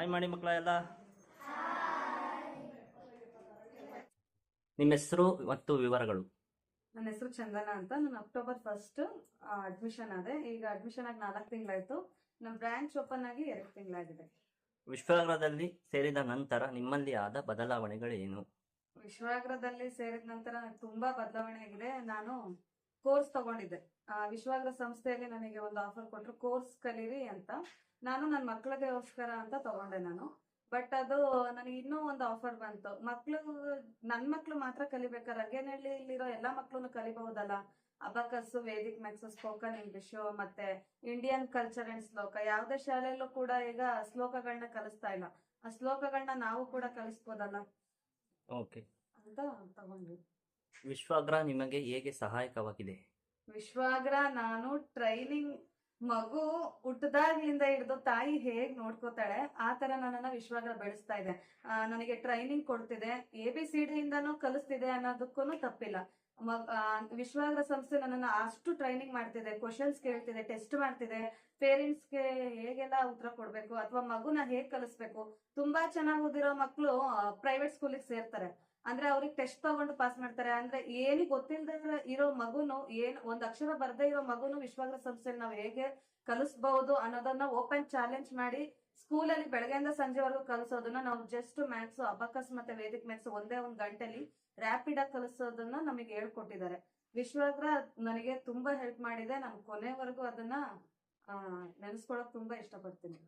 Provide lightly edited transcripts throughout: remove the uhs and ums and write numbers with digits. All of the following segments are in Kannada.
ಹಾಯ್ ಮಾಡಿ ಮಕ್ಕಳ ಎಲ್ಲ. ನಿಮ್ಮ ಹೆಸರು ಮತ್ತು ವಿವರಗಳು? ನನ್ನ ಹೆಸರು ಚಂದನ ಅಂತ. ನಾನು ಅಕ್ಟೋಬರ್ 1 ಅಡ್ಮಿಷನ್ ಆದೆ. ಈಗ ಅಡ್ಮಿಷನ್ ಆಗಿ 4 ತಿಂಗಳಾಯ್ತು. ನಮ್ಮ ಬ್ರಾಂಚ್ ಓಪನ್ ಆಗಿ 2 ತಿಂಗಳಾಗಿದೆ. ವಿಶ್ವಾಗ್ರಹದಲ್ಲಿ ಸೇರಿದ ನಂತರ ನಿಮ್ಮಲ್ಲಿ ಆದ ಬದಲಾವಣೆಗಳೇನು? ವಿಶ್ವಾಗ್ರದಲ್ಲಿ ಸೇರಿದ ನಂತರ ನನಗೆ ತುಂಬಾ ಬದಲಾವಣೆ ಆಗಿದೆ. ನಾನು ಕೋರ್ಸ್ ತಗೊಂಡಿದ್ದೆ. ವಿಶ್ವಾಗ್ರ ಸಂಸ್ಥೆಯಲ್ಲಿ ನನಗೆ ಒಂದು ಆಫರ್ ಕೊಟ್ಟರು, ಕೋರ್ಸ್ ಕಲೀರಿ ಅಂತ. ನಾನು ನನ್ನ ಮಕ್ಕಳಿಗೋಸ್ಕರ ಅಂತ ತಗೊಂಡೆ ನಾನು. ಬಟ್ ಅದು ನನಗೆ ಇನ್ನೂ ಒಂದು ಆಫರ್ ಬಂತು. ನನ್ನ ಮಕ್ಳು ಮಾತ್ರ ಕಲಿಬೇಕಾರೆ ರಂಗೇನಹಳ್ಳಿಲಿರೋ ಎಲ್ಲಾ ಮಕ್ಳು ಕಲಿಬಹುದಲ್ಲ. Abacus, Vedic maths, spoken English ಮತ್ತೆ ಇಂಡಿಯನ್ ಕಲ್ಚರ್ ಅಂಡ್ ಶ್ಲೋಕ. ಯಾವುದೇ ಶಾಲೆಯಲ್ಲೂ ಕೂಡ ಈಗ ಶ್ಲೋಕಗಳನ್ನ ಕಲಿಸ್ತಾ ಇಲ್ಲ. ಆ ಶ್ಲೋಕಗಳನ್ನ ನಾವು ಕೂಡ ಕಲಿಸ್ಬೋದಲ್ಲ ಓಕೆ ಅಂತ ತಗೊಂಡ್ವಿ. ವಿಶ್ವಾಗ್ರ ನಿಮಗೆ ಹೇಗೆ ಸಹಾಯಕವಾಗಿದೆ? ವಿಶ್ವಾಗ್ರ ನಾನು ಟ್ರೈನಿಂಗ್, ಮಗು ಹುಟ್ಟದಾಗ್ಲಿಂದ ಹಿಡಿದು ತಾಯಿ ಹೇಗ್ ನೋಡ್ಕೋತಾಳೆ ಆ ತರ ನನ್ನನ್ನ ವಿಶ್ವಾಗ್ರ ಬೆಳೆಸ್ತಾ ಇದೆ. ನನಗೆ ಟ್ರೈನಿಂಗ್ ಕೊಡ್ತಿದೆ, ABCD ಇಂದಾನು ಕಲಿಸ್ತಿದೆ ಅನ್ನೋದಕ್ಕೂ ತಪ್ಪಿಲ್ಲ. ವಿಶ್ವಾಗ್ರ ಸಂಸ್ಥೆ ನನ್ನನ್ನ ಅಷ್ಟು ಟ್ರೈನಿಂಗ್ ಮಾಡ್ತಿದೆ, ಕ್ವಶನ್ಸ್ ಕೇಳ್ತಿದೆ, ಟೆಸ್ಟ್ ಮಾಡ್ತಿದೆ, ಪೇರೆಂಟ್ಸ್ಗೆ ಹೇಗೆಲ್ಲ ಉತ್ತರ ಕೊಡ್ಬೇಕು ಅಥವಾ ಮಗುನ ಹೇಗ್ ಕಲಿಸ್ಬೇಕು. ತುಂಬಾ ಚೆನ್ನಾಗಿ ಓದಿರೋ ಮಕ್ಳು ಪ್ರೈವೇಟ್ ಸ್ಕೂಲಿಗೆ ಸೇರ್ತಾರೆ. ಅಂದ್ರೆ ಅವ್ರಿಗೆ ಟೆಸ್ಟ್ ತಗೊಂಡು ಪಾಸ್ ಮಾಡ್ತಾರೆ. ಅಂದ್ರೆ ಏನು ಗೊತ್ತಿಲ್ಲದೆ ಇರೋ ಮಗುನು, ಒಂದ್ ಅಕ್ಷರ ಬರ್ದೇ ಇರೋ ಮಗುನು ವಿಶ್ವಾಗ್ರ ಸಂಸ್ಥೆಯಲ್ಲಿ ನಾವು ಹೇಗೆ ಕಲಿಸಬಹುದು ಅನ್ನೋದನ್ನ ಓಪನ್ ಚಾಲೆಂಜ್ ಮಾಡಿ ಸ್ಕೂಲಲ್ಲಿ ಬೆಳಗ್ಗೆಯಿಂದ ಸಂಜೆವರೆಗೂ ಕಲಿಸೋದನ್ನ ನಾವು ಜಸ್ಟ್ ಮ್ಯಾಥ್ಸ್, ಅಬಕಸ್ ಮತ್ತೆ ವೇದಿಕ್ ಮ್ಯಾಥ್ಸ್ ಒಂದೇ 1 ಗಂಟೆಲಿ ರ್ಯಾಪಿಡ್ ಆಗಿ ಕಲಿಸೋದನ್ನ ನಮಗೆ ಹೇಳ್ಕೊಟ್ಟಿದ್ದಾರೆ. ವಿಶ್ವಾಗ್ರ ನನಗೆ ತುಂಬಾ ಹೆಲ್ಪ್ ಮಾಡಿದೆ. ನಾನು ಕೊನೆವರೆಗೂ ಅದನ್ನ ನೆನೆಸ್ಕೊಳಕ್ ತುಂಬಾ ಇಷ್ಟಪಡ್ತೀನಿ.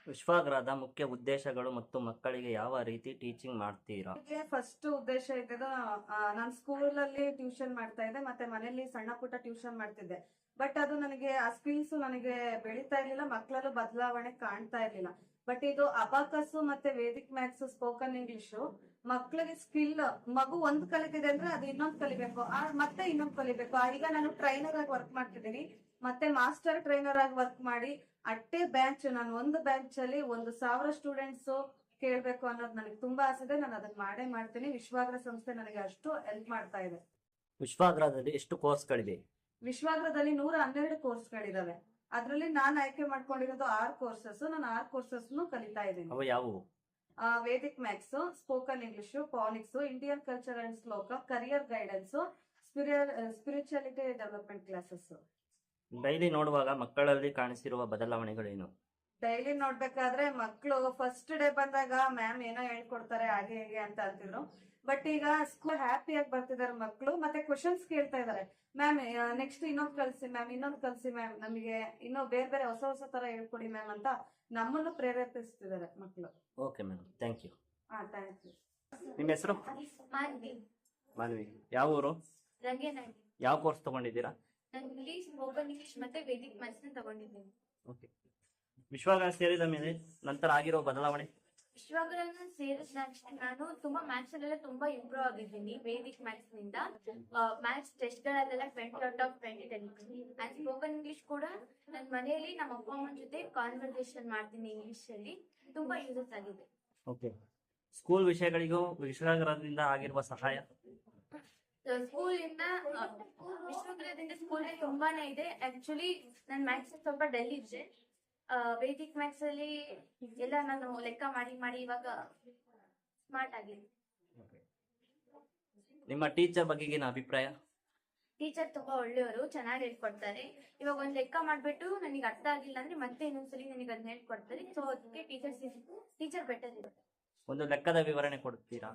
ವಿಶ್ವಾಗ್ರದ ಮುಖ್ಯ ಉದ್ದೇಶಗಳು ಮತ್ತು ಮಕ್ಕಳಿಗೆ ಯಾವ ರೀತಿ ಟೀಚಿಂಗ್ ಮಾಡ್ತೀರಾ? ಫಸ್ಟ್ ಉದ್ದೇಶ ಇದ್ದಿದ್ದು, ನಾನು ಸ್ಕೂಲಲ್ಲಿ ಟ್ಯೂಷನ್ ಮಾಡ್ತಾ ಇದ್ದೆ, ಮತ್ತೆ ಮನೆಯಲ್ಲಿ ಸಣ್ಣ ಪುಟ್ಟ ಟ್ಯೂಷನ್ ಮಾಡ್ತಿದ್ದೆ. ಬಟ್ ಅದು ನನಗೆ ಆ ಸ್ಕಿಲ್ಸ್ ನನಗೆ ಬೆಳೀತಾ ಇರ್ಲಿಲ್ಲ, ಮಕ್ಕಳಲ್ಲೂ ಬದಲಾವಣೆ ಕಾಣ್ತಾ ಇರ್ಲಿಲ್ಲ. ಬಟ್ ಇದು ಅಬಾಕಸ್ ಮತ್ತೆ ವೇದಿಕ್ ಮ್ಯಾಥ್ಸ್, ಸ್ಪೋಕನ್ ಇಂಗ್ಲಿಷ್ ಮಕ್ಕಳಿಗೆ ಸ್ಕಿಲ್, ಮಗು ಒಂದ್ ಕಲಿತಿದೆ ಅಂದ್ರೆ ಅದು ಇನ್ನೊಂದು ಕಲಿಬೇಕು, ಮತ್ತೆ ಇನ್ನೊಂದು ಕಲಿಬೇಕು. ಈಗ ನಾನು ಟ್ರೈನರ್ ಆಗಿ ವರ್ಕ್ ಮಾಡ್ತಿದ್ದೀನಿ, ಮತ್ತೆ ಮಾಸ್ಟರ್ ಟ್ರೈನರ್ ಆಗಿ ವರ್ಕ್ ಮಾಡಿ ಅಟ್ಟೆ ಬ್ಯಾಂಚ್, ನಾನು ಒಂದು ಬ್ಯಾಂಚ್ ಅಲ್ಲಿ 1,000 ಸ್ಟೂಡೆಂಟ್ಸ್ ಕೇಳ್ಬೇಕು ಅನ್ನೋದು ನನಗೆ ತುಂಬಾ ಆಸೆ ಇದೆ. ನಾನು ಅದನ್ನ ಮಾಡೇ ಮಾಡ್ತೀನಿ. ವಿಶ್ವಾಗ್ರ ಸಂಸ್ಥೆ ನನಗೆ ಅಷ್ಟು ಹೆಲ್ಪ್ ಮಾಡ್ತಾ ಇದೆ. ವಿಶ್ವಾಗ್ರದಲ್ಲಿ ಎಷ್ಟು ಕೋರ್ಸ್ಗಳಿವೆ? ವಿಶ್ವಾಗ್ರದಲ್ಲಿ 112 ಕೋರ್ಸ್ಗಳಿದಾವೆ. ಅದರಲ್ಲಿ ನಾನು ಆಯ್ಕೆ ಮಾಡ್ಕೊಂಡಿರೋದು 6 ಕೋರ್ಸಸ್. ನಾನು 6 ಕೋರ್ಸಸ್ ಕಲಿತಾ ಇದ್ದೀನಿ. ಅವು ಯಾವುವು? Vedic maths, spoken English, phonics, Indian culture and shloka, career guidance, spirituality development classes. Daily ನೋಡುವಾಗ ಮಕ್ಕಳಲ್ಲಿ ಕಾಣಿಸಿರುವ ಬದಲಾವಣೆಗಳೇನು? ಡೈಲಿ ನೋಡ್ಬೇಕಾದ್ರೆ ಮಕ್ಕಳು ಫಸ್ಟ್ ಡೇ ಬಂದಾಗ ಮ್ಯಾಮ್ ಏನೋ ಹೇಳ್ಕೊಡ್ತಾರೆ ಹಾಗೆ ಹೇಗೆ ಅಂತ ಅಂತಿದ್ರು. ಬಟ್ ಈಗ ಸ್ಕೂಲ್ ಹ್ಯಾಪಿಯಾಗಿ ಬರ್ತಿದಾರೆ ಮಕ್ಕಳು, ಮತ್ತೆ ಕ್ವಶನ್ಸ್ ಕೇಳ್ತಾ ಇದಾರೆ. ಮ್ಯಾಮ್ ನೆಕ್ಸ್ಟ್ ಇನ್ನೊಂದು ಕಲ್ಸಿ ಮ್ಯಾಮ್, ಇನ್ನೊಂದು ಕಲ್ಸಿ ಮ್ಯಾಮ್, ನಮಗೆ ಇನ್ನೂ ಬೇರೆ ಬೇರೆ ಹೊಸ ಹೊಸ ತರ ಹೇಳ್ಕೊಡಿ ಮ್ಯಾಮ್ ಅಂತ ನಮ್ಮನ್ನು ಪ್ರೇರೇಪಿಸ್ತಿದ್ದಾರೆ ಮಕ್ಕಳು. Okay ma'am, thank you. Thank you. ನಿಮ್ಮ ಹೆಸರು? ಮಾನ್ವಿ. ಯಾವ ಊರು? ರಂಗೇನಹಳ್ಳಿ. ಯಾವ ಕೋರ್ಸ್ ತಗೊಂಡಿದ್ದೀರಾ? ನಾನು ಇಂಗ್ಲಿಷ್, ಸ್ಪೋಕನ್ ಇಂಗ್ಲಿಷ್ ಮತ್ತೆ ವೇದಿಕ್ ಮ್ಯಾಥ್ಸ್ ತಗೊಂಡಿದ್ದೀನಿ. ಓಕೆ. ವಿಶ್ವಾಗ್ರ ಸೇರಿದ ಮೇಲೆ ನಂತರ ಆಗಿರೋ ಬದಲಾವಣೆ? ವಿಶ್ವಾಗ್ರನ ಸೇರಿದ ನಾನು ತುಂಬಾ ಮ್ಯಾಥ್ಸ್ ಅಲ್ಲೆಲ್ಲ ತುಂಬಾ ಇಂಪ್ರೂವ್ ಆಗಿದ್ದೀನಿ. ವೇದಿಕ್ ಮ್ಯಾಥ್ಸ್ ನಿಂದ ಮ್ಯಾಥ್ಸ್ ಟೆಸ್ಟ್ ಗಳಲ್ಲೆಲ್ಲ 20/20 ತೆಗಿತೀನಿ. ಅಂಡ್ ಸ್ಪೋಕನ್ ಇಂಗ್ಲಿಷ್ ಕೂಡ ನನ್ನ ಮನೆಯಲ್ಲಿ ನಮ್ಮ ಅಪ್ಪ ಅಮ್ಮನ ಜೊತೆ ಕಾನ್ವರ್ಸೇಷನ್ ಮಾಡ್ತೀನಿ ಇಂಗ್ಲಿಷ್ ಅಲ್ಲಿ. ತುಂಬಾ ಯೂಸಸ್ ಆಗಿದೆ. ಓಕೆ. ಸ್ಕೂಲ್ ವಿಷಯಗಳಿಗೂ ವಿಶ್ವಾಗ್ರದಿಂದ ಆಗಿರುವ ಸಹಾಯ? ಸ್ಕೂಲಿಂದ, ವಿಶ್ವಾಗ್ರದಿಂದ ಸ್ಕೂಲ್ ತುಂಬಾನೇ ಇದೆ. ಆಕ್ಚುಲಿ ನಾನು ಮ್ಯಾಥ್ಸ್ ಸ್ವಲ್ಪ ಡಲ್ ಇದ್ದೆ. ವೇದಿಕ್ ಮ್ಯಾಥ್ಸ್ ಅಲ್ಲಿ ಎಲ್ಲ ನಾನು ಲೆಕ್ಕ ಮಾಡಿ ಮಾಡಿ ಇವಾಗ ಸ್ಮಾರ್ಟ್ ಆಗಿದೆ. ನಿಮ್ಮ ಟೀಚರ್ ಬಗೆಗಿನ ಅಭಿಪ್ರಾಯ? ಟೀಚರ್ ತುಂಬಾ ಒಳ್ಳೆಯವರು, ಚೆನ್ನಾಗಿ ಹೇಳ್ಕೊಡ್ತಾರೆ. ಇವಾಗ ಒಂದ್ ಲೆಕ್ಕ ಮಾಡ್ಬಿಟ್ಟು ನನಗೆ ಅರ್ಥ ಆಗಿಲ್ಲ ಅಂದ್ರೆ ಮತ್ತೆ ಇನ್ನೊಂದ್ಸಲಿ ನನಗೆ ಅದನ್ನ ಹೇಳ್ಕೊಡ್ತಾರೆ. ಸೊ ಅದಕ್ಕೆ ಟೀಚರ್ ಬೆಟರ್ ಇದೆ. ಒಂದು ಲೆಕ್ಕದ ವಿವರಣೆ ಕೊಡ್ತೀರಾ?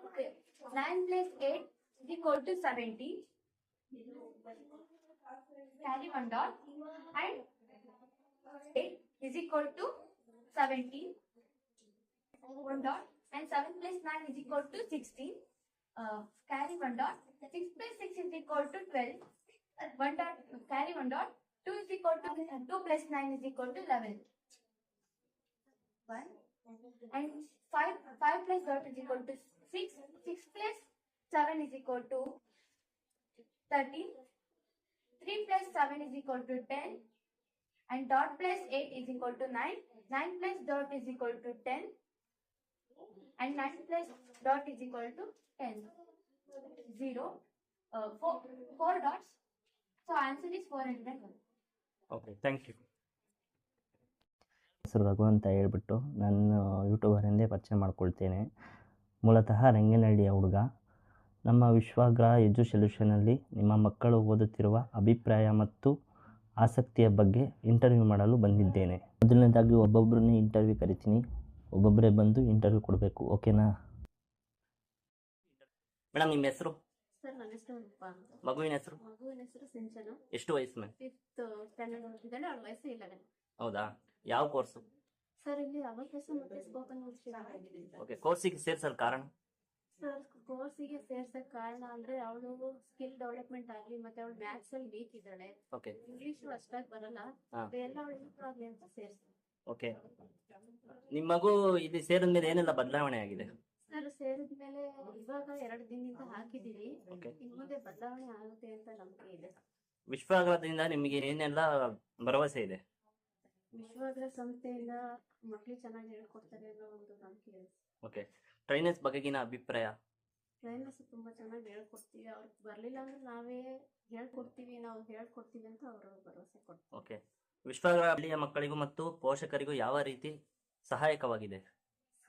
Okay. 9 plus 8 is equal to 70. Carry 1 dot and 8 is equal to 70. 1 dot and 7 plus 9 is equal to 16. Carry 1 dot. 6 plus 6 is equal to 12. 1 dot. Carry 1 dot. 2 is equal to 2 plus 9 is equal to 11. 1 and 5 plus dot is equal to 6. 6 plus 7 is equal to 13. 3 plus 7 is equal to 10. And dot plus 8 is equal to 9. 9 plus dot is equal to 10. And 9 plus dot is equal to 10. 0. 4 dots. So answer is 401. Okay, thank you. ಹೆಸರು ರಘು ಅಂತ ಹೇಳ್ಬಿಟ್ಟು ನಾನು ಯೂಟ್ಯೂಬರ್ ಎಂದೇ ಪರಿಚಯ ಮಾಡ್ಕೊಳ್ತೇನೆ. ಮೂಲತಃ ರಂಗನಹಳ್ಳಿಯ ಹುಡುಗ. ನಮ್ಮ ವಿಶ್ವಾಗ್ರಹ ಎಜು ಸೊಲ್ಯೂಷನಲ್ಲಿ ನಿಮ್ಮ ಮಕ್ಕಳು ಓದುತ್ತಿರುವ ಅಭಿಪ್ರಾಯ ಮತ್ತು ಆಸಕ್ತಿಯ ಬಗ್ಗೆ ಇಂಟರ್ವ್ಯೂ ಮಾಡಲು ಬಂದಿದ್ದೇನೆ. ಮೊದಲನೇದಾಗಿ ಒಬ್ಬೊಬ್ಬರನ್ನೇ ಇಂಟರ್ವ್ಯೂ ಕರಿತೀನಿ, ಒಬ್ಬೊಬ್ಬರೇ ಬಂದು ಇಂಟರ್ವ್ಯೂ ಕೊಡಬೇಕು. ಓಕೆನಾ? ಮೇಡಮ್, ನಿಮ್ಮ ಹೆಸರು? ಸರ್, ನನ್ನ ಹೆಸರು ರೂಪ ಅಂತ. ಮಗುವಿನ ಹೆಸರು? ಮಗುವಿನ ಹೆಸರು ಸಿಂಚನ. ಎಷ್ಟು ವಯಸ್ಸು ಮ್ಯಾಮ್? 5th standard ಓದ್ತಿದ್ದಾಳೆ. ಅವಳ ವಯಸ್ಸು 11. ಹೌದಾ? ಯಾವ ಕೋರ್ಸು? ಸರ್, ಇಲ್ಲಿ ಅಬಾಕಸ್ ಮತ್ತೆ ಸ್ಪೋಕನ್ ಓಕೆ, ಕೋರ್ಸಿಗೆ ಸೇರಿಸಲು ಕಾರಣ? ಸರ್, ಕೋರ್ಸಿಗೆ ಸೇರ್ಸಕ್ ಕಾರಣ ಅಂದ್ರೆ ಅವಳು ಸ್ಕಿಲ್ ಡೆವಲಪ್ಮೆಂಟ್ ಆಗ್ಲಿ, ಮತ್ತೆ ಅವಳು ಮ್ಯಾಥ್ಸ್ ಅಲ್ಲಿ ವೀಕ್ ಇದ್ದಾಳೆ. ಓಕೆ. ಇಂಗ್ಲಿಷ್ ಅಷ್ಟಾಗಿ ಬರಲ್ಲ. ಹಾ. ಎಲ್ಲ ಅವಳು ಇಂಪ್ರೂವ್ ಆಗ್ಲಿ ಅಂತ ಸೇರ್ಸಿ. ಓಕೆ. ನಿಮ್ಮ ಮಗು ಇಲ್ಲಿ ಸೇರಿದ ಮೇಲೆ ಏನೆಲ್ಲ ಬದಲಾವಣೆ ಆಗಿದೆ? ಸರ್, ಸೇರಿದ್ಮೇಲೆ ಇವಾಗ 2 ದಿನದಿಂದ ಹಾಕಿದೀವಿ. ಓಕೆ. ಇನ್ ಮುಂದೆ ಬದಲಾವಣೆ ಆಗುತ್ತೆ ಅಂತ ನಂಬಿಕೆ ಇದೆ. ವಿಶ್ವಾಗ್ರಹದಿಂದ ನಿಮಗೆ ಏನೆಲ್ಲ ಭರವಸೆ ಇದೆ? ವಿಶ್ವಾಗ್ರಹ ಸಂಸ್ಥೆಯಿಂದ ಮಕ್ಳಿಗೆ ಚೆನ್ನಾಗಿ ಹೇಳ್ಕೊಡ್ತಾರೆ ಅನ್ನೋ ಒಂದು ನಂಬಿಕೆ ಇದೆ. ಓಕೆ. ಟ್ರೈನರ್ಸ್ ಬಗೆಗಿನ ಅಭಿಪ್ರಾಯ? ಟ್ರೈನರ್ಸ್ ತುಂಬಾ ಚೆನ್ನಾಗಿ ಹೇಳ್ಕೊಡ್ತೀವಿ. ಅವ್ರಿಗೆ ಬರ್ಲಿಲ್ಲ ಅಂದ್ರೆ ನಾವೇ ನಾವು ಹೇಳ್ಕೊಡ್ತೀವಿ ಅಂತ ಅವರು ಭರವಸೆ ಕೊಡ್ತಾರೆ. ಓಕೆ. ವಿಶ್ವಾಗ್ರಹ ಹಳ್ಳಿಯ ಮಕ್ಕಳಿಗೂ ಮತ್ತು ಪೋಷಕರಿಗೂ ಯಾವ ರೀತಿ ಸಹಾಯಕವಾಗಿದೆ?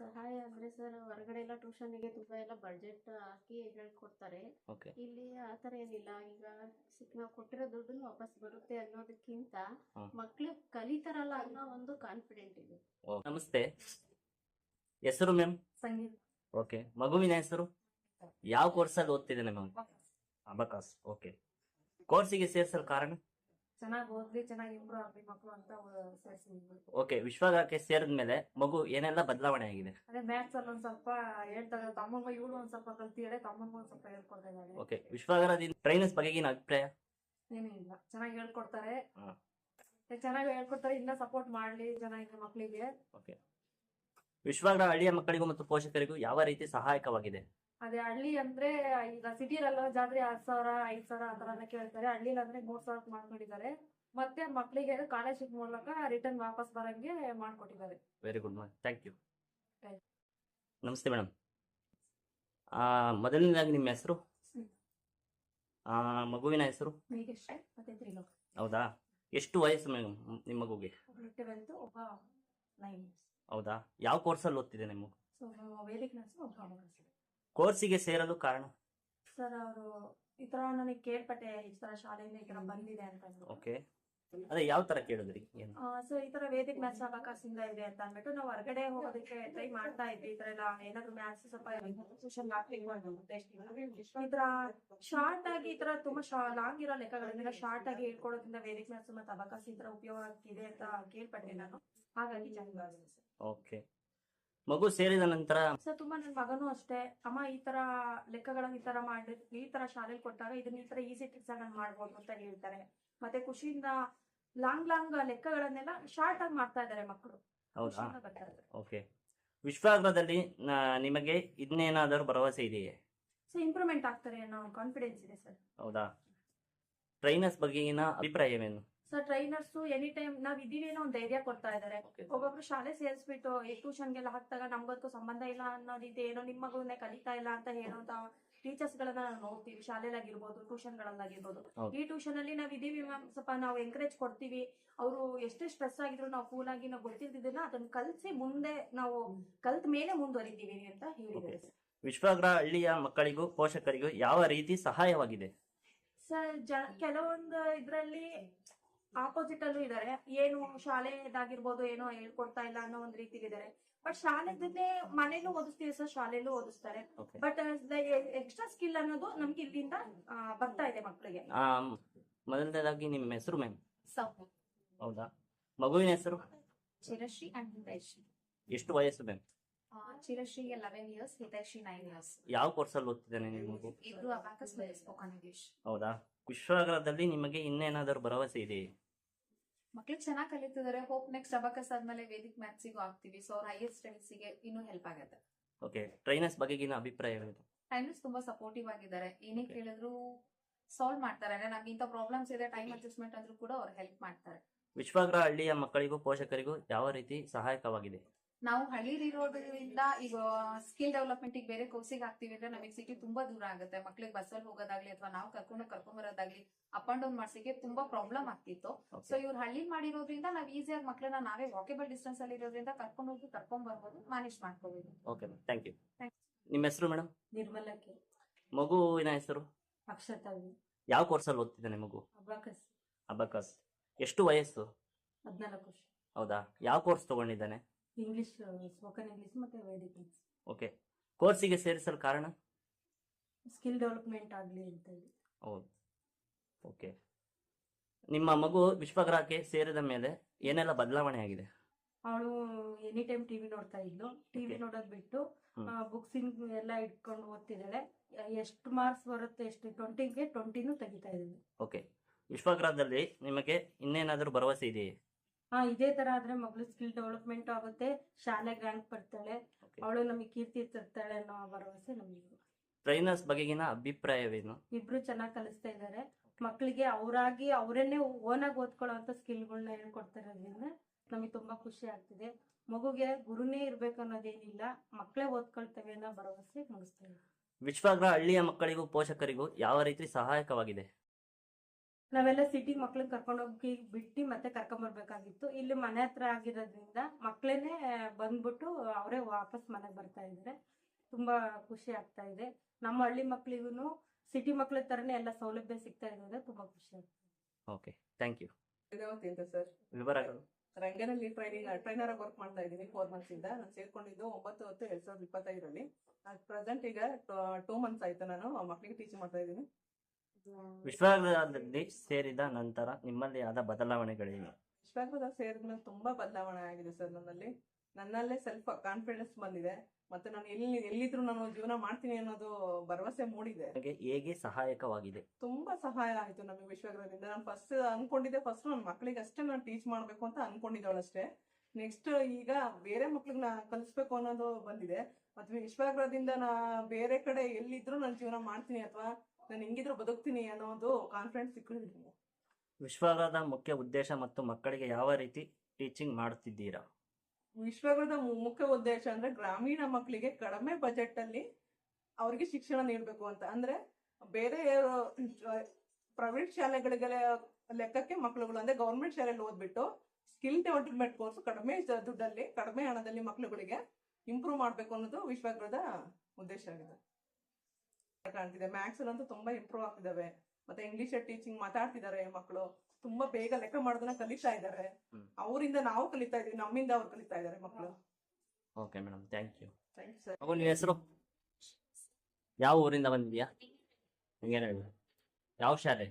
ಸಹಾಯ ಅಂದ್ರೆ ಸರ್, ಹೊರಗಡೆ ಎಲ್ಲ ಟ್ಯೂಷನ್ಗೆ ತುಂಬಾ ಎಲ್ಲ ಬಡ್ಜೆಟ್ ಹಾಕಿ ಹೇಳ್ಕೊಡ್ತಾರೆ. ಓಕೆ. ಇಲ್ಲಿ ಆತರ ಏನಿಲ್ಲ. ಈಗ ನಾವು ಕೊಟ್ಟಿರೋ ದುಡ್ಡು ವಾಪಸ್ ಬರುತ್ತೆ ಅನ್ನೋದಕ್ಕಿಂತ ಹ್ಮ್. ಮಕ್ಳು ಕಲಿತಾರಲ್ಲ ಅನ್ನೋ ಒಂದು ಕಾನ್ಫಿಡೆಂಟ್ ಇದೆ. ನಮಸ್ತೆ, ಹೆಸರು ಮ್ಯಾಮ್? ಸಂಗೀತ. ಓಕೆ. ಮಗುವಿನ ಹೆಸರು? ಯಾವ ಕೋರ್ಸಲ್ಲಿ ಓದ್ತಿದ್ದೇನೆ ಮ್ಯಾಮ್? ಅಬಕಾಸ್. ಓಕೆ. ಕೋರ್ಸಿಗೆ ಸೇರಿಸಲು ಕಾರಣ? ಚೆನ್ನಾಗಿ ಓದ್ಲಿ, ಚೆನ್ನಾಗಿ ಇಂಪ್ರೂವ್ ಆಗ್ಲಿ ಮಕ್ಕಳು ಅಂತ ಸೇರಿಸಿದ್ವಿ. ಓಕೆ. ವಿಶ್ವಾಗ್ರಹಕ್ಕೆ ಸೇರಿದ ಮೇಲೆ ಮಗು ಏನೆಲ್ಲ ಬದಲಾವಣೆ ಆಗಿದೆ? ಅದೇ ಮ್ಯಾಥ್ಸ್ ಅಲ್ಲಿ ಒಂದ್ ಸ್ವಲ್ಪ ಹೇಳ್ತಾರೆ, ತಮ್ಮಂಗ ಇವಳು ಒಂದ್ ಸ್ವಲ್ಪ ಕಲ್ತಿದ್ದಾಳೆ, ತಮ್ಮಂಗ ಒಂದ್ ಸ್ವಲ್ಪ ಹೇಳ್ಕೊಡ್ತಾ ಇದ್ದಾಳೆ. ಓಕೆ. ವಿಶ್ವಾಗ್ರಹದಿಂದ ಟ್ರೈನರ್ಸ್ ಬಗೆಗಿನ ಅಭಿಪ್ರಾಯ? ಏನೂ ಇಲ್ಲ, ಚೆನ್ನಾಗಿ ಹೇಳ್ಕೊಡ್ತಾರೆ. ಹಾ. ಚೆನ್ನಾಗಿ ಹೇಳ್ಕೊಡ್ತಾರೆ, ಇನ್ನ ಸಪೋರ್ಟ್ ಮಾಡ್ಲಿ ಚೆನ್ನಾಗಿ ಮಕ್ಕಳಿಗೆ. ಓಕೆ. ವಿಶ್ವಾಗ್ರಹ ಹಳ್ಳಿಯ ಮಕ್ಕಳಿಗೂ ಮತ್ತು ಪೋಷಕರಿಗೂ ಯಾವ ರೀತಿ ಸಹಾಯಕವಾಗಿದೆ? ಅದೇ ಹಳ್ಳಿ ಅಂದ್ರೆ ಈಗ ಸಿಟಿಲೆಲ್ಲ ಜಾತ್ರೆ 10,000 5,000 ಆ ತರ ಕೇಳ್ತಾರೆ. ಹಳ್ಳಿಲಿ ಅಂದ್ರೆ 3,000 ಮಾಡ್ಕೊಂಡಿದ್ದಾರೆ. ಮತ್ತೆ ಮಕ್ಕಳಿಗೆ ಸ್ಕಾಲರ್ಶಿಪ್ ಮೂಲಕ ರಿಟರ್ನ್ ವಾಪಸ್ ಬರಂಗೆ ಮಾಡ್ಕೊಟ್ಟಿದ್ದಾರೆ. Very good ma'am, thank you. Thank ನಮಸ್ತೆ ಮೇಡಮ್. ಮೊದಲನೇದಾಗಿ ನಿಮ್ಮ ಹೆಸರು? ಮಗುವಿನ ಹೆಸರು? ಮೇಘಶ್ರೀ ಮತ್ತೆ ತ್ರಿಲೋಕ್. ಹೌದಾ? ಎಷ್ಟು ವಯಸ್ಸು ಮೇಡಮ್ ನಿಮ್ಮ ಮಗುಗೆ? ಒಬ್ಬ 9 years. ಹೌದಾ? ಯಾವ ಕೋರ್ಸಲ್ಲಿ ಓದ್ತಿದೆ ನಿಮ್ಮ ಮಗು? ಸೊ ವೇದಿಕ್ ನರ್ಸ್ ಒಬ್ಬ ಕೋರ್ಸಿಗೆ ಸೇರಲು ಕಾರಣ? ಸರ್, ಅವರು ಈ ತರ ನನಗೆ ಕೇಳ್ಪಟ್ಟೆ, ಈ ತರ ಶಾಲೆಯಿಂದ ಈ ತರ ಬಂದಿದೆ ಅಂತ. ಓಕೆ. ಅದೇ ಯಾವ ತರ ಕೇಳಿದ್ರಿ? ಏನು? ಸೊ ಈ ತರ ವೇದಿಕ್ ಮ್ಯಾಥ್ಸ್ ಅಬಕಾಸ್ ಇಂದ ಇದೆ ಅಂತ ಅಂದ್ಬಿಟ್ಟು ನಾವು ಹೊರಗಡೆ ಹೋಗೋದಕ್ಕೆ ಟ್ರೈ ಮಾಡ್ತಾ ಇದ್ವಿ. ಈ ತರ ಎಲ್ಲ ಏನಾದ್ರು ಮ್ಯಾಥ್ಸ್ ಸ್ವಲ್ಪ ಟ್ಯೂಷನ್ ಈ ತರ ಶಾರ್ಟ್ ಆಗಿ ಈ ತರ ತುಂಬಾ ಲಾಂಗ್ ಇರೋ ಲೆಕ್ಕಗಳನ್ನೆಲ್ಲ ಶಾರ್ಟ್ ಆಗಿ ಹೇಳ್ಕೊಡೋದ್ರಿಂದ ವೇದಿಕ್ ಮ್ಯಾಥ್ಸ್ ಮತ್ತೆ ಅಬಕಾಸ್ ಈ ತರ ಉಪಯೋಗ ಆಗ್ತಿದೆ ಅಂತ ಕೇಳ್ಪಟ್ಟೆ ನಾನು. ಹಾಗಾಗಿ ಚೆನ್ನಾಗಿದೆ ಸರ್. ಓಕೆ. ಮಗು ಸೇರಿದ ನಂತರ ಸರ್, ತುಂಬಾ ನನ್ನ ಮಗನೂ ಅಷ್ಟೇ, ಅಮ್ಮ ಈ ತರ ಲೆಕ್ಕಗಳನ್ನ ಈ ತರ ಮಾಡಿ ಈ ತರ ಶಾಲೆಗೆ ಕೊಟ್ಟಾಗ ಇದನ್ನ ಈ ತರ ಈಸಿ ಟ್ರಿಕ್ಸ್ ನಾನು ಮಾಡ್ಬೋದು ಅಂತ ಹೇಳ್ತಾರೆ. ಮತ್ತೆ ಖುಷಿಯಿಂದ ಲಾಂಗ್ ಲೆಕ್ಕಗಳನ್ನೆಲ್ಲ ಶಾರ್ಟ್ ಆಗಿ ಮಾಡ್ತಾ ಇದ್ದಾರೆ ಮಕ್ಕಳು. ಹೌದಾ? ಖುಷಿಯಿಂದ ಬರ್ತಾ ಇದ್ದಾರೆ. ಓಕೆ. ವಿಶ್ವಾಗ್ರಹದಲ್ಲಿ ನಿಮಗೆ ಇನ್ನೇನಾದರೂ ಭರವಸೆ ಇದೆಯೇ? ಸೊ ಇಂಪ್ರೂವ್ಮೆಂಟ್ ಆಗ್ತಾರೆ ಅನ್ನೋ ಕಾನ್ಫಿಡೆನ್ಸ್ ಇದೆ ಸರ್. ಹೌದಾ? ಟ್ರೈನರ್ಸ್ ಬಗೆಗಿನ ಅಭಿಪ್ರಾಯವೇನು? ಸರ್, ಟ್ರೈನರ್ಸ್ ಎನಿ ಟೈಮ್ ನಾವ್ ಇದೀವಿ ಅನ್ನೋ ಒಂದು ಧೈರ್ಯ ಕೊಡ್ತಾ ಇದಾರೆ. ಒಬ್ಬೊಬ್ರು ಶಾಲೆ ಸೇರಿಸ್ಬಿಟ್ಟು ಈ ಟ್ಯೂಷನ್ಗೆಲ್ಲ ಹಾಕ್ದಾಗ ನಮ್ಗದಕ್ಕೂ ಸಂಬಂಧ ಇಲ್ಲ ಅನ್ನೋದಿದೆ, ಏನೋ ನಿಮ್ಮ ಮಗುವನ್ನೇ ಕಲಿತಾ ಇಲ್ಲ ಅಂತ ಹೇಳೋಂತ ಟೀಚರ್ಸ್ ಗಳನ್ನ ನಾವು ನೋಡ್ತೀವಿ. ಶಾಲೆಲಾಗಿರ್ಬೋದು, ಟ್ಯೂಷನ್ಗಳಲ್ಲಾಗಿರ್ಬೋದು. ಹೌದು. ಈ ಟ್ಯೂಷನ್ ಅಲ್ಲಿ ನಾವ್ ಇದೀವಿ ಮ್ಯಾಮ್, ಸ್ವಲ್ಪ ನಾವು ಎಂಕರೇಜ್ ಕೊಡ್ತೀವಿ. ಅವರು ಎಷ್ಟೇ ಸ್ಟ್ರೆಸ್ ಆಗಿದ್ರು ನಾವು ಕೂಲ್ ಆಗಿ ನಾವು ಗೊತ್ತಿರ್ತಿದ್ದನ್ನ ಅದನ್ನ ಕಲ್ಸಿ ಮುಂದೆ ನಾವು ಕಲ್ತ ಮೇಲೆ ಮುಂದುವರಿತೀವಿ ಅಂತ ಹೇಳಿದ್ದಾರೆ. ವಿಶ್ವಾಗ್ರಹ ಹಳ್ಳಿಯ ಮಕ್ಕಳಿಗೂ ಪೋಷಕರಿಗೂ ಯಾವ ರೀತಿ ಸಹಾಯವಾಗಿದೆ? ಸರ್, ಕೆಲವೊಂದು ಇದ್ರಲ್ಲಿ ಆಪೋಸಿಟ್ ಅಲ್ಲೂ ಇದಾರೆ. ಏನು ಶಾಲೆದಾಗಿರ್ಬೋದು ಏನೋ ಹೇಳ್ಕೊಡ್ತಾ ಇಲ್ಲ ಅನ್ನೋ ಒಂದ್ ರೀತಿಲಿ ಇದಾರೆ. ಬಟ್ ಶಾಲೆದನ್ನೇ ಮನೇಲೂ ಓದಿಸ್ತೀವಿ ಸರ್, ಶಾಲೆಯಲ್ಲೂ ಓದಿಸ್ತಾರೆ. Okay. ಬಟ್ ಎಕ್ಸ್ಟ್ರಾ ಸ್ಕಿಲ್ ಅನ್ನೋದು ನಮ್ಗೆ ಇಲ್ಲಿಂದ ಬರ್ತಾ ಇದೆ ಮಕ್ಕಳಿಗೆ. ಮೊದಲನೇದಾಗಿ ನಿಮ್ಮ ಹೆಸರು ಮ್ಯಾಮ್? Sound. ಹೌದಾ? ಮಗುವಿನ ಹೆಸರು? Chirashri and Hitaishi. ಎಷ್ಟು ವಯಸ್ಸು ma'am? Chirashri 11 years, Hitaishi 9 years. ಯಾವ ಕೋರ್ಸಲ್ಲಿ ಓದ್ತಿದ್ದಾನೆ ನಿಮ್ಮ ಮಗು? Ibru abacus ಮೇಲೆ spoken English. ಹೌದಾ? ವಿಶ್ವಾಗ್ರಹದಲ್ಲಿ ನಿಮಗೆ ಇನ್ನೇನಾದರೂ ಭರವಸೆ ಇದೆಯೇ? ಮಕ್ಳು ಚೆನ್ನಾಗಿ ಕಲಿತಿದ್ದಾರೆ. ಹೋಪ್ ನೆಕ್ಸ್ಟ್ ಅಬಾಕಸ್ ಆದ್ಮೇಲೆ ವೇದಿಕ್ ಮ್ಯಾಥ್ಸಿಗೂ ಆಗ್ತೀವಿ. ಸೊ ಅವ್ರ ಹೈಯರ್ ಸ್ಟಡೀಸಿಗೆ ಇನ್ನೂ ಹೆಲ್ಪ್ ಆಗುತ್ತೆ. ಓಕೆ. ಟ್ರೈನರ್ಸ್ ಬಗೆಗಿನ ಅಭಿಪ್ರಾಯವೇನು? ಹ್ಯಾಂಡ್ಸ್ ತುಂಬಾ ಸಪೋರ್ಟಿವ್ ಆಗಿದ್ದಾರೆ. ಏನೇ ಕೇಳಿದ್ರು ಸಾಲ್ವ್ ಮಾಡ್ತಾರೆ. ಅಂದ್ರೆ ನಮ್ಗೆ ಇಂಥ ಪ್ರಾಬ್ಲಮ್ಸ್ ಇದೆ, ಟೈಮ್ ಅಡ್ಜಸ್ಟ್ಮೆಂಟ್ ಅಂದ್ರೂ ಕೂಡ ಅವ್ರು ಹೆಲ್ಪ್ ಮಾಡ್ತಾರೆ. ವಿಶ್ವಾಗ್ರ ಹಳ್ಳಿಯ ಮಕ್ಕಳಿಗೂ ಪೋಷಕರಿಗೂ ಯಾವ ರೀತಿ ಸಹಾಯಕವಾಗಿದೆ? ನಾವು ಹಳ್ಳಿಲಿರೋದ್ರಿಂದ ಈಗ ಸ್ಕಿಲ್ ಡೆವಲಪ್ಮೆಂಟ್ ಬೇರೆ ಕೋರ್ಸಿಗೆ ಹಾಕ್ತಿವಿ ಅಂದ್ರೆ ನಮಗೆ ಸಿಟಿ ತುಂಬಾ ದೂರ ಆಗುತ್ತೆ. ಮಕ್ಳಿಗೆ ಬಸ್ಸಲ್ಲಿ ಹೋಗೋದಾಗ್ಲಿ ಅಥವಾ ನಾವು ಕರ್ಕೊಂಡ್ ಬರೋದಾಗ್ಲಿ ಅಪ್ ಅಂಡ್ ಡೌನ್ ಮಾಡ್ಸಿಕ್ಕೆ ತುಂಬಾ ಪ್ರಾಬ್ಲಮ್ ಆಗ್ತಿತ್ತು. ಸೊ ಇವ್ರು ಹಳ್ಳಿ ಮಾಡಿರೋದ್ರಿಂದ ನಾವ್ ಈಸಿಯಾಗಿ ಮಕ್ಳನ್ನ ನಾವೇ ವಾಕೇಬಲ್ ಡಿಸ್ಟೆನ್ಸ್ ಅಲ್ಲಿ ಇರೋದ್ರಿಂದ ಕರ್ಕೊಂಡು ಹೋಗಿ ಕರ್ಕೊಂಡ್ ಬರ್ಬೋದು, ಮ್ಯಾನೇಜ್ ಮಾಡ್ಕೋಬಹುದು. Okay, thank you. ನಿಮ್ಮ ಹೆಸರು ಮೇಡಮ್? ನಿರ್ಮಲಕ್ಕೆ. ಮಗುವಿನ ಹೆಸರು? ಅಕ್ಷತಾವಿ. ಯಾವ ಕೋರ್ಸಲ್ಲಿ ಓದ್ತಿದ್ದಾನೆ ಮಗು? ಅಬಾಕಸ್. ಅಬಕಸ್. ಎಷ್ಟು ವಯಸ್ಸು? 14 ವರ್ಷ. ಹೌದಾ, ಯಾವ ಕೋರ್ಸ್ ತಗೊಂಡಿದ್ದಾನೆ? ಇಂಗ್ಲಿಷ್, ಸ್ಪೋಕನ್ ಇಂಗ್ಲಿಷ್ ಮತ್ತೆ ವೇದಿಕ್ ಇಂಗ್ಲಿಷ್. ಓಕೆ. ಕೋರ್ಸಿಗೆ ಸೇರಿಸಲು ಕಾರಣ? ಸ್ಕಿಲ್ ಡೆವಲಪ್ಮೆಂಟ್ ಆಗ್ಲಿ ಅಂತ ಹೇಳಿ. ಹೌದು. ಓಕೆ. ನಿಮ್ಮ ಮಗು ವಿಶ್ವಗ್ರಹಕ್ಕೆ ಸೇರಿದ ಮೇಲೆ ಏನೆಲ್ಲ ಬದಲಾವಣೆ ಆಗಿದೆ? ಅವಳು ಎನಿ ಟೈಮ್ ಟಿವಿ ನೋಡ್ತಾ ಇದ್ಲು. ಟಿವಿ ನೋಡೋದ್ ಬಿಟ್ಟು ಬುಕ್ಸಿಂಗ್ ಎಲ್ಲ ಇಟ್ಕೊಂಡು ಓದ್ತಿದ್ದಾಳೆ. ಎಷ್ಟು ಮಾರ್ಕ್ಸ್ ಬರುತ್ತೆ, ಎಷ್ಟು 20ಗೆ 20ನೂ ತೆಗಿತಾ ಇದ್ದಾಳೆ. ಓಕೆ. ವಿಶ್ವಗ್ರಹದಲ್ಲಿ ನಿಮಗೆ ಇನ್ನೇನಾದರೂ ಭರವಸೆ ಇದೆಯೇ? ಇದೇ ತರ ಆದ್ರೆ ಮಗಳು ಸ್ಕಿಲ್ ಡೆವಲಪ್ಮೆಂಟ್ ಆಗುತ್ತೆ, ಶಾಲೆಗೆ ರ್ಯಾಂಕ್ ಬರ್ತಾಳೆ, ಅವಳು ನಮಗೆ ಕೀರ್ತಿ ತರ್ತಾಳೆ ಅನ್ನೋ ಭರವಸೆ ನಮಗೆ. ಟ್ರೈನರ್ಸ್ ಬಗೆಗಿನ ಅಭಿಪ್ರಾಯವೇನು? ಇಬ್ರು ಚೆನ್ನಾಗಿ ಕಲಿಸ್ತಾ ಇದ್ದಾರೆ. ಮಕ್ಕಳಿಗೆ ಅವರಾಗಿ ಅವರನ್ನೇ ಓನಾಗಿ ಓದ್ಕೊಳ್ಳೋ ಅಂತ ಸ್ಕಿಲ್ಗಳನ್ನ ಹೇಳ್ಕೊಡ್ತಾ ಇರೋದ್ರಿಂದ ನಮಗೆ ತುಂಬಾ ಖುಷಿ ಆಗ್ತಿದೆ. ಮಗುಗೆ ಗುರುನೇ ಇರ್ಬೇಕು ಅನ್ನೋದೇನಿಲ್ಲ, ಮಕ್ಕಳೇ ಓದ್ಕೊಳ್ತವೆ ಅನ್ನೋ ಭರವಸೆ ಮುಗಿಸ್ತಾ ಇದ್ದಾರೆ. ವಿಶ್ವಗ್ರಹ ಹಳ್ಳಿಯ ಮಕ್ಕಳಿಗೂ ಪೋಷಕರಿಗೂ ಯಾವ ರೀತಿ ಸಹಾಯಕವಾಗಿದೆ? ನಾವೆಲ್ಲ ಸಿಟಿ ಮಕ್ಳನ್ನ ಕರ್ಕೊಂಡೋಗಿ ಬಿಟ್ಟು ಮತ್ತೆ ಕರ್ಕೊಂಬರ್ಬೇಕಾಗಿತ್ತು. ಇಲ್ಲಿ ಮನೆ ಹತ್ರ ಆಗಿರೋದ್ರಿಂದ ಮಕ್ಳೇನೆ ಬಂದ್ಬಿಟ್ಟು ಅವರೇ ವಾಪಸ್ ಮನೆಗೆ ಬರ್ತಾ ಇದ್ದಾರೆ. ತುಂಬಾ ಖುಷಿ ಆಗ್ತಾ ಇದೆ. ನಮ್ಮ ಹಳ್ಳಿ ಮಕ್ಳಿಗೂ ಸಿಟಿ ಮಕ್ಳ ತರನೇ ಎಲ್ಲ ಸೌಲಭ್ಯ ಸಿಗ್ತಾ ಇರೋದ್ರೆ ತುಂಬಾ ಖುಷಿ ಆಗ್ತದೆ. Okay, thank you. ವೇದಾವತಿ ಅಂತ ಸರ್. ವಿವರಗಳು? ರಂಗನಲ್ಲಿ ಟ್ರೈನರ್ ಆಗಿ ವರ್ಕ್ ಮಾಡ್ತಾ ಇದ್ದೀನಿ 4 months ಇಂದ. ನಾನು ಸೇರ್ಕೊಂಡಿದ್ದು 9/10/2025ರಲ್ಲಿ. ಪ್ರೆಸೆಂಟ್ ಈಗ 2 months ಆಯ್ತು ನಾನು ಮಕ್ಕಳಿಗೆ ಟೀಚಿಂಗ್ ಮಾಡ್ತಾ ಇದ್ದೀನಿ. ವಿಶ್ವಗ್ರಹದಲ್ಲಿ ಸೇರಿದ ನಂತರ ನಿಮ್ಮಲ್ಲಿ ಆದ ಬದಲಾವಣೆಗಳೇನು? ವಿಶ್ವಗ್ರಹದಲ್ಲಿ ಸೇರಿದ ಮೇಲೆ ತುಂಬಾ ಬದಲಾವಣೆ ಆಗಿದೆ ಸರ್. ನನ್ನಲ್ಲೇ ಸೆಲ್ಫ್ ಕಾನ್ಫಿಡೆನ್ಸ್ ಬಂದಿದೆ. ಮತ್ತೆ ನಾನು ಎಲ್ಲಿದ್ರು ನಾನು ಜೀವನ ಮಾಡ್ತೀನಿ ಅನ್ನೋದು ಭರವಸೆ ಮೂಡಿದೆ. ಹೇಗೆ ಸಹಾಯಕವಾಗಿದೆ? ತುಂಬಾ ಸಹಾಯ ಆಯ್ತು ನಮಗೆ ವಿಶ್ವಗ್ರಹದಿಂದ. ನಾನು ಫಸ್ಟ್ ನನ್ನ ಮಕ್ಕಳಿಗೆ ಅಷ್ಟೇ ನಾನು ಟೀಚ್ ಮಾಡ್ಬೇಕು ಅಂತ ಅನ್ಕೊಂಡಿದ್ದವಳಷ್ಟೇ. ನೆಕ್ಸ್ಟ್ ಈಗ ಬೇರೆ ಮಕ್ಳಿಗೆ ನಾ ಕಲಿಸ್ಬೇಕು ಅನ್ನೋದು ಬಂದಿದೆ. ಮತ್ತೆ ವಿಶ್ವಗ್ರಹದಿಂದ ನಾ ಬೇರೆ ಕಡೆ ಎಲ್ಲಿದ್ರು ನಾನು ಜೀವನ ಮಾಡ್ತೀನಿ ಅಥವಾ ನಾನು ಹೆಂಗಿದ್ರು ಬದುಕ್ತೀನಿ ಅನ್ನೋದು ಕಾನ್ಫಿಡೆನ್ಸ್ ಸಿಕ್ಕಿದೆ. ವಿಶ್ವಗ್ರಹದ ಮುಖ್ಯ ಉದ್ದೇಶ ಮತ್ತು ಮಕ್ಕಳಿಗೆ ಯಾವ ರೀತಿ ಟೀಚಿಂಗ್ ಮಾಡುತ್ತಿದ್ದೀರಾ? ವಿಶ್ವಗ್ರಹದ ಮುಖ್ಯ ಉದ್ದೇಶ ಅಂದ್ರೆ ಗ್ರಾಮೀಣ ಮಕ್ಕಳಿಗೆ ಕಡಿಮೆ ಬಜೆಟ್ ಅಲ್ಲಿ ಅವ್ರಿಗೆ ಶಿಕ್ಷಣ ನೀಡಬೇಕು ಅಂತ. ಅಂದ್ರೆ ಬೇರೆ ಪ್ರೈವೇಟ್ ಶಾಲೆಗಳಿಗೆ ಲೆಕ್ಕಕ್ಕೆ ಮಕ್ಕಳುಗಳು ಅಂದ್ರೆ ಗೌರ್ಮೆಂಟ್ ಶಾಲೆಯಲ್ಲಿ ಓದ್ಬಿಟ್ಟು ಸ್ಕಿಲ್ ಡೆವಲಪ್ಮೆಂಟ್ ಕೋರ್ಸ್ ಕಡಿಮೆ ದುಡ್ಡಲ್ಲಿ ಕಡಿಮೆ ಹಣದಲ್ಲಿ ಮಕ್ಕಳುಗಳಿಗೆ ಇಂಪ್ರೂವ್ ಮಾಡ್ಬೇಕು ಅನ್ನೋದು ವಿಶ್ವಗ್ರಹದ ಉದ್ದೇಶ ಆಗಿದೆ. ಕಾಣ್ತಿದೆ ಮ್ಯಾಥ್ಸ್ ಅಂತೂ ತುಂಬಾ ಇಂಪ್ರೂವ್ ಆಗ್ತಿದಾವೆ. ಮತ್ತೆ ಇಂಗ್ಲಿಷ್ ಟೀಚಿಂಗ್ ಮಾತಾಡ್ತಿದ್ದಾರೆ ಮಕ್ಕಳು. ತುಂಬಾ ಬೇಗ ಲೆಕ್ಕ ಮಾಡೋದನ್ನ ಕಲಿತಾ ಇದ್ದಾರೆ. ಅವರಿಂದ ನಾವು ಕಲಿತಾ ಇದೀವಿ, ನಮ್ಮಿಂದ ಅವ್ರು ಕಲಿತಾ ಇದ್ದಾರೆ ಮಕ್ಕಳು. Okay madam, thank you. Thank you sir. ಮಗು ನಿನ್ನ ಹೆಸರು? ಯಾವ ಊರಿಂದ ಬಂದಿದ್ಯಾ? ಹಿಂಗೇನು ಹೇಳಿ, ಯಾವ ಶಾಲೆ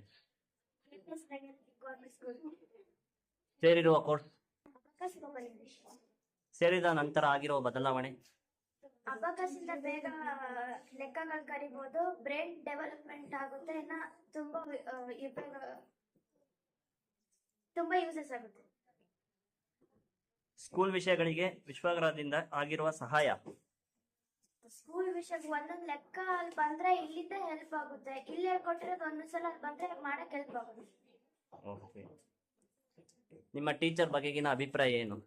ಸೇರಿರುವ ಕೋರ್ಸ್? ಸೇರಿದ ನಂತರ ಆಗಿರುವ ಬದಲಾವಣೆ? ಅಬಾಕಸ್ ಇಂದ ಬೇಗ ಲೆಕ್ಕಗಳು ಕಲಿಬಹುದು, ಬ್ರೈನ್ ಡೆವಲಪ್ಮೆಂಟ್ ಆಗುತ್ತೆ, ತುಂಬಾ ಯೂಸಸ್ ಆಗುತ್ತೆ. ಸ್ಕೂಲ್ ವಿಷಯಗಳಿಗೆ ವಿಶ್ವಗ್ರಹದಿಂದ ಆಗಿರುವ ಸಹಾಯ? ಸ್ಕೂಲ್ ವಿಷಯಕ್ಕೆ ಒಂದೊಂದು ಲೆಕ್ಕ ಅಲ್ಲಿ ಬಂದ್ರೆ ಇಲ್ಲಿಂದ ಹೆಲ್ಪ್ ಆಗುತ್ತೆ. ಇಲ್ಲಿ ಹೇಳ್ಕೊಟ್ಟಿರೋದು ಒಂದೊಂದ್ಸಲ ಅಲ್ಲಿ ಬಂದ್ರೆ ಮಾಡಕ್ ಹೆಲ್ಪ್ ಆಗುತ್ತೆ. ಓಕೆ. ನಿಮ್ಮ ಟೀಚರ್ ಬಗೆಗಿನ ಅಭಿಪ್ರಾಯ ಏನು?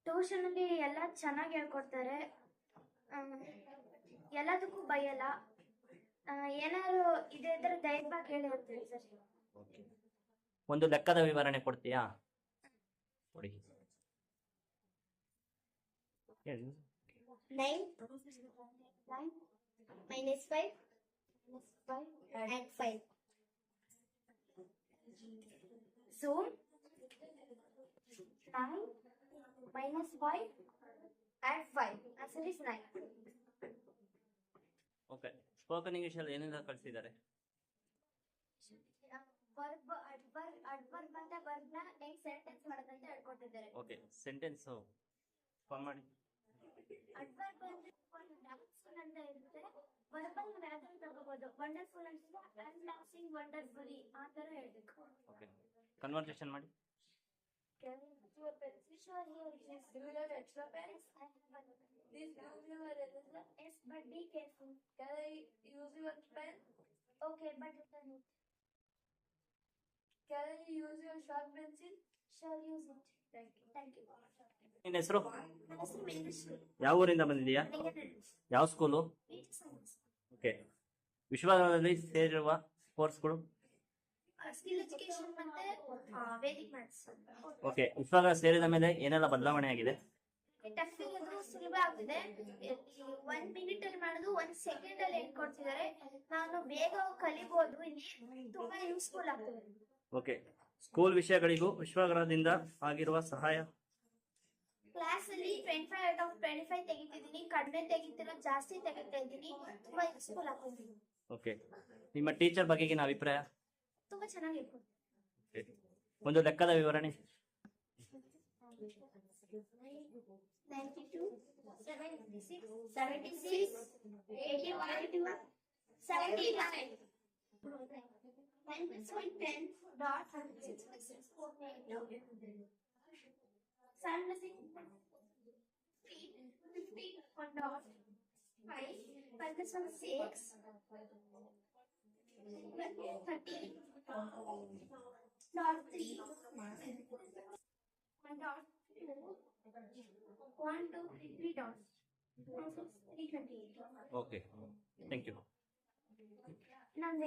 ಟ್ಯೂಷನ್ ಅಲ್ಲಿ ಎಲ್ಲ ಚೆನ್ನಾಗಿ ಹೇಳ್ಕೊಡ್ತಾರೆ, ಎಲ್ಲದಕ್ಕೂ ಬೈಯಲ್ಲ. ಏನಾದ್ರು ಇದೆ ಇದ್ರೆ ಧೈರ್ಯವಾಗಿ ಹೇಳಿ ಹೋಗ್ತೀವಿ ಸರ್. ಒಂದು ಲೆಕ್ಕದ ವಿವರಣೆ ಕೊಡ್ತೀಯಾ? ಕೊಡಿ. 9 minus 5 and 5. So 9 minus 5 and 5. Answer is 9. Okay. Spoken English ಅಲ್ಲಿ ಏನೆಲ್ಲ ಕಲಿಸಿದ್ದಾರೆ? ಅಡ್ವರ್ಬ್ ಅಂತ ವರ್ಬ್ನ ಹೆಂಗ್ ಸೆಂಟೆನ್ಸ್ ಮಾಡೋದಂತ ಹೇಳ್ಕೊಟ್ಟಿದ್ದಾರೆ. ಓಕೆ, ಸೆಂಟೆನ್ಸ್ ಫಾರ್ಮ್ ಮಾಡಿ. ಅಡ್ವರ್ಬ್ ಅಂದ್ರೆ ವಂಡರ್ಫುಲ್ ಅಂತ ಇರುತ್ತೆ. ವರ್ಬಲ್ ಯಾವ್ದಾದ್ರು ತಗೋಬಹುದು. ವಂಡರ್ಫುಲ್ ಅಂದ್ರೆ ವಂಡರ್ಫುಲಿ ಆ ತರ ಹೇಳ್ಬೇಕು. ಓಕೆ, ಕನ್ವರ್ಸೇಷನ್ ಮಾಡಿ. Can you use your pencil? Sure, here. Yes. Do you have extra pens? I have one. This use your eraser. Yes, but be careful. Can I use your pen? Okay, but you can use. Can I use your sharp pencil? Sure, use it. Thank you. Thank you. ನಿನ್ನ ಹೆಸರು? ನನ್ನ ಹೆಸರು ಮೇಘಶ್ರೀ. ಯಾವ ಊರಿಂದ ಬಂದಿದೀಯಾ? ಯಾವ ಸ್ಕೂಲು? ಓಕೆ. ವಿಶ್ವವಿದ್ಯಾಲಯದಲ್ಲಿ ಸೇರಿರುವ ಕೋರ್ಸ್ಗಳು? ಸ್ಕಿಲ್ ಎಜುಕೇಶನ್ ಮತ್ತೆ ವೇದಿಕ್ ಮ್ಯಾಥ್ಸ್. ಓಕೆ. ವಿಶ್ವವಿದ್ಯಾಲಯ ಸೇರಿದ ಮೇಲೆ ಏನೆಲ್ಲ ಬದಲಾವಣೆ ಆಗಿದೆ? ಟಫ್ ಇರೋದು ಸುಲಭ ಆಗ್ತಿದೆ. 1 ಮಿನಿಟ್ ಅಲ್ಲಿ ಮಾಡೋದು 1 ಸೆಕೆಂಡ್ ಅಲ್ಲಿ ಹೇಳ್ಕೊಡ್ತಿದ್ದಾರೆ. ನಾನು ಬೇಗ ಕಲಿಬಹುದು. ಇಲ್ಲಿ ತುಂಬಾ ಯೂಸ್ಫುಲ್ ಆಗ್ತದೆ. ಓಕೆ. ಸ್ಕೂಲ್ ವಿಷಯಗಳಿಗೂ ವಿಶ್ವವಿದ್ಯಾಲಯದಿಂದ ಆಗಿರುವ ಸಹಾಯ? ಕ್ಲಾಸ್ ಅಲ್ಲಿ 25 ಔಟ್ ಆಫ್ 25 ತೆಗಿತಿದ್ದೀನಿ. ಕಡಿಮೆ ತೆಗಿತಿರೋ ಜಾಸ್ತಿ ತೆಗಿತಾ ಇದ್ದೀನಿ. ತುಂಬಾ ಯೂಸ್ಫುಲ್ ಆಗ್ತದೆ. ಓಕೆ. ನಿಮ್ಮ ಟೀಚರ್ ಬಗೆಗಿನ ಅಭಿಪ್ರಾಯ? ತುಂಬಾ ಚೆನ್ನಾಗಿ ಹೇಳ್ಕೊಡ್ತಾರೆ. ಒಂದು ಲೆಕ್ಕದ ವಿವರಣೆ? 92, 76, 76, 81, 79. 9 plus 1, 10. Dot. 6 plus 6, 4, 8. 7 plus 6, 15, 15, 1 dot. 5, 5 plus 1, 6. 13. Dot 3. 1 dot. 1, 2, 3, 3 dots. 328. Okay. Thank you. None.